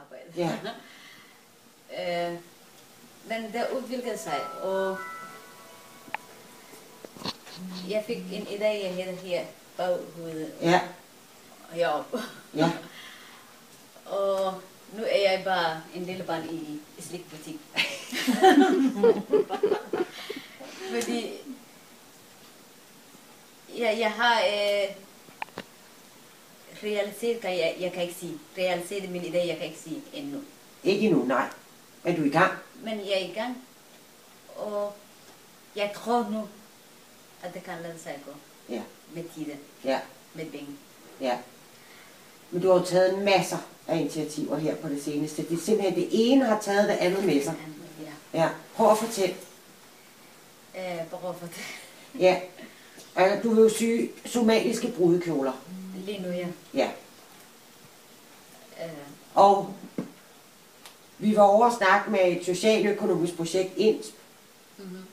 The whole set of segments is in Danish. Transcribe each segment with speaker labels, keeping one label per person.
Speaker 1: arbejde.
Speaker 2: Ja.
Speaker 1: Men det udviklede sig, og jeg fik en idé, jeg hedder her baghovedet.
Speaker 2: Ja.
Speaker 1: Heroppe.
Speaker 2: Ja.
Speaker 1: Og nu er jeg bare en lille barn i slikbutik. Fordi jeg har realiseret, jeg kan ikke sige. Realiseret min idé, jeg kan ikke sige endnu.
Speaker 2: Ikke endnu, nej. Er du i gang?
Speaker 1: Men jeg er i gang, og jeg tror nu, at det kan lade sig gå.
Speaker 2: Ja.
Speaker 1: Med tiden.
Speaker 2: Ja.
Speaker 1: Med penge.
Speaker 2: Ja. Men du har jo taget masser af initiativer her på det seneste. Det er simpelthen det ene har taget det andet med sig.
Speaker 1: Ja.
Speaker 2: Ja. Prøv at fortælle.
Speaker 1: Prøv at fortælle.
Speaker 2: Ja. Altså, du vil jo sy somaliske brudekjoler.
Speaker 1: Lige nu, ja.
Speaker 2: Ja. Og vi var over at snakke med et socialøkonomisk projekt INSP.
Speaker 1: Mm-hmm.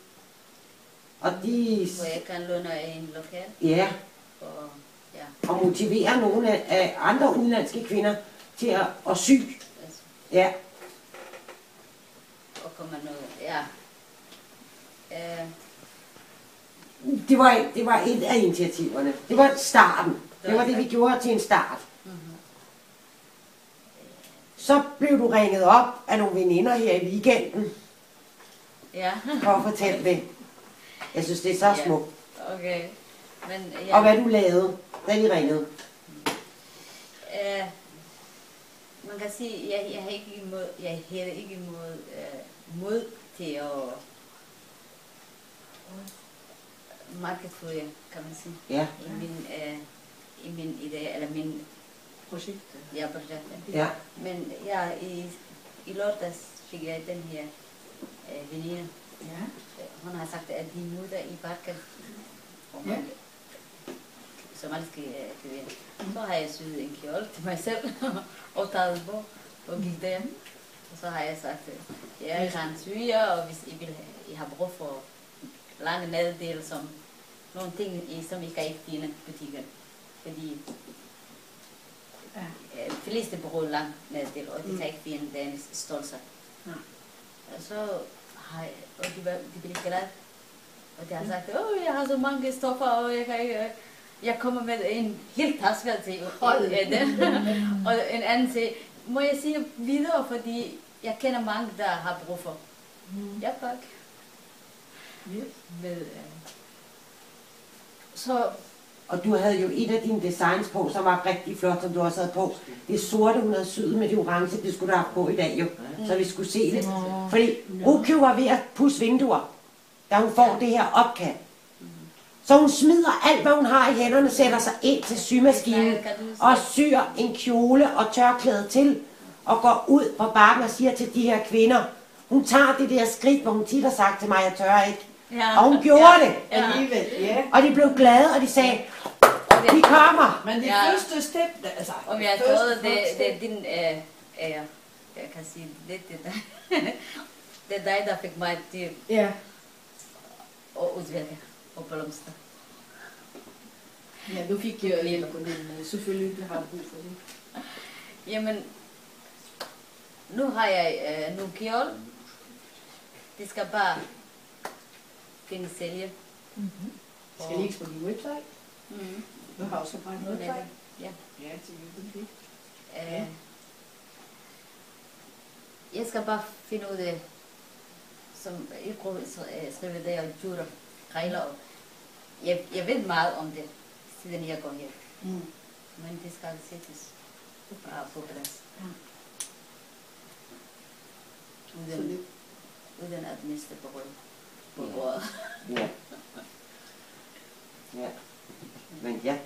Speaker 2: Og de...
Speaker 1: Hvor jeg kan låne en lokal.
Speaker 2: Ja.
Speaker 1: Og, ja.
Speaker 2: Og motivere nogle af andre udenlandske kvinder til at sy.
Speaker 1: Altså,
Speaker 2: Ja.
Speaker 1: og kommer noget, ja.
Speaker 2: Det var et af initiativerne. Det var starten. Det var det, vi gjorde til en start.
Speaker 1: Mm-hmm.
Speaker 2: Så blev du ringet op af nogle veninder her i weekenden
Speaker 1: Ja.
Speaker 2: for at fortælle det. Jeg synes, det er så smukt.
Speaker 1: Okay. Men, ja.
Speaker 2: Og hvad du lavede, da de ringede.
Speaker 1: Man kan sige, jeg har ikke imod, jeg havde ikke imod mod til at markedsføre, kan man sige.
Speaker 2: Ja.
Speaker 1: I min idé, eller min
Speaker 3: projekt.
Speaker 1: Ja, projekt.
Speaker 2: Ja.
Speaker 1: Men ja, i lørdags fik jeg den her veninde.
Speaker 3: Ja.
Speaker 1: Hun har sagt, at de møder i parken.
Speaker 3: Ja.
Speaker 1: Somaliske kvinder. Så har jeg syet en kjole til mig selv og taget på og gik der. Og så har jeg sagt, jeg kan sy jer, og hvis I har brug for lange neddel, som nogle ting, som I kan ikke finde i butikken. Fordi de fleste bruger lang neddel, og de kan ikke finde den størrelse. Og så har jeg, og de blev glade. Og de har sagt, jeg har så mange stoffer, og jeg kan ikke... Jeg kommer med en helt taske til den. Og en anden siger, må jeg sige videre, fordi jeg kender mange, der har brug for. Ja, tak. Med, så...
Speaker 2: Og du havde jo et af dine designs på, som var rigtig flot, som du også havde på. Det sorte, hun havde syet med det orange, det skulle du have på i dag jo. Så vi skulle se det. Fordi Rukio var ved at pusse vinduer, da hun får det her opkald. Så hun smider alt, hvad hun har i hænderne, sætter sig ind til symaskinen og syr en kjole og tørklæde til og går ud på bakken og siger til de her kvinder, hun tager det der skridt, hvor hun tit har sagt til mig, jeg tør ikke.
Speaker 1: Ja.
Speaker 2: Og hun gjorde det.
Speaker 3: Alligevel, ja.
Speaker 2: Og de blev glade, og de sagde, vi kommer.
Speaker 3: Men det første step, altså...
Speaker 1: Og jeg troede, det er din ære. Jeg kan sige, det er dig. Det er dig, der fik mig til at udvirke og blomster.
Speaker 3: Ja, du fik jo hjælp på den. Selvfølgelig, det har du brug for det.
Speaker 1: Jamen, nu har jeg nogle kjole. Det skal bare finde sælge.
Speaker 3: Skal ligge på din website? Du har også bare en website?
Speaker 1: Ja.
Speaker 3: Ja, til det.
Speaker 1: Jeg skal bare finde ud af, som jeg prøver at skrive det og jure regler. Jeg ved meget om det, siden jeg går her. Men det skal sættes på plads. Uden at miste på bordet.
Speaker 2: Ja. Ja. Men ja,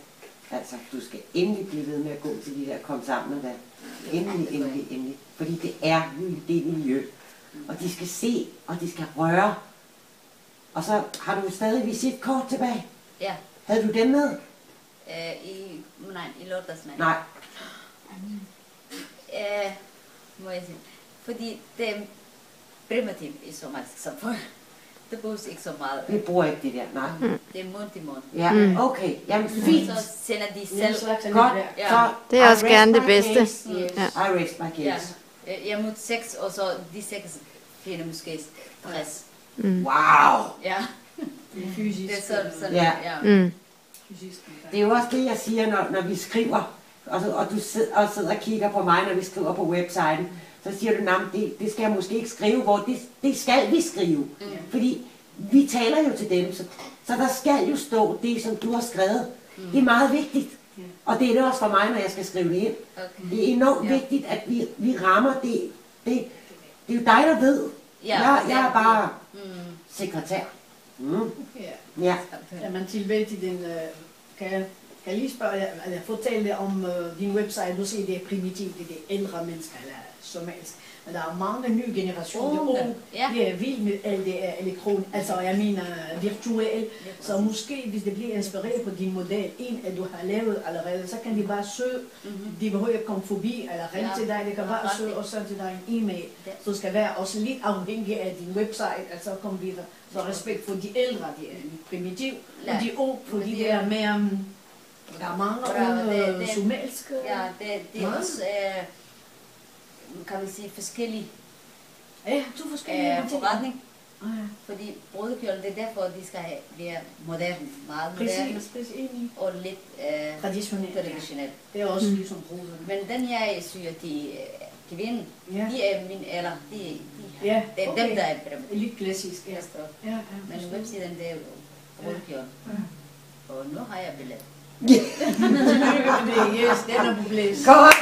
Speaker 2: altså, du skal endelig blive ved med at gå til de der kom sammen med endelig. Fordi det er det miljø. Og de skal se, og de skal røre. Og så har du stadig visitkort tilbage.
Speaker 1: Ja.
Speaker 2: Havde du dem med?
Speaker 1: Nej, i lørdags
Speaker 2: Nej.
Speaker 1: Må jeg sige. Fordi det er primitivt i somalisk samfund. Det bruges ikke så meget.
Speaker 2: Vi bruger ikke det der, nej.
Speaker 1: Det er mund til mund.
Speaker 2: Ja, okay. Jamen fint.
Speaker 1: Så sender de selv.
Speaker 2: Godt.
Speaker 1: Ja.
Speaker 2: Så
Speaker 4: Det er også gerne det bedste.
Speaker 2: I rest my case.
Speaker 1: Jeg mod 6, og så de 6 finder måske 60.
Speaker 2: Wow!
Speaker 1: Ja,
Speaker 3: Det er fysisk.
Speaker 1: det er sådan,
Speaker 2: Ja.
Speaker 1: ja.
Speaker 3: Fysisk.
Speaker 2: Det er jo også det, jeg siger, når vi skriver, og du sidder og kigger på mig, når vi skriver på websiden, så siger du, det skal jeg måske ikke skrive, hvor det skal vi skrive. Fordi vi taler jo til dem, så der skal jo stå det, som du har skrevet. Det er meget vigtigt. Og det er det også for mig, når jeg skal skrive det ind.
Speaker 1: Okay.
Speaker 2: Det er enormt vigtigt, at vi rammer det. Det er jo dig, der ved. Jeg er bare sekretær. Ja.
Speaker 3: Ja, man tilvælger din... Kan jeg lige spørge, eller fortælle om din website, du siger, det er primitivt, det er ældre mennesker, eller somalisk. Men der er mange nye generationer, det er vildt med alt det er elektronisk, altså jeg mener virtuelt. Så måske, hvis det bliver inspireret på din model, at du har lavet allerede, så kan de bare søge, de behøver ikke komme forbi, eller ringe til dig, det kan bare søge og sende til dig en e-mail. Så du skal være også lidt afhængig af din website, altså komme videre. Så respekt for de ældre, de er primitiv, og de unge, fordi det er mere... Der er mange unge somaliske...
Speaker 1: Ja, det er også, kan man sige, forskellige forretning. Fordi brudekjolen, det er derfor, de skal være moderne, meget moderne.
Speaker 3: Præcis.
Speaker 1: Og lidt traditionelt.
Speaker 3: Det er også ligesom bruderne.
Speaker 1: Men den jeg syr, de kvinder, de er min alder, det er dem, der er primitive.
Speaker 3: Lidt klassisk, ja.
Speaker 1: Men websiden, det er jo brudekjolen. Og nu har jeg billet.
Speaker 3: Yes, den er på plads.
Speaker 2: Godt,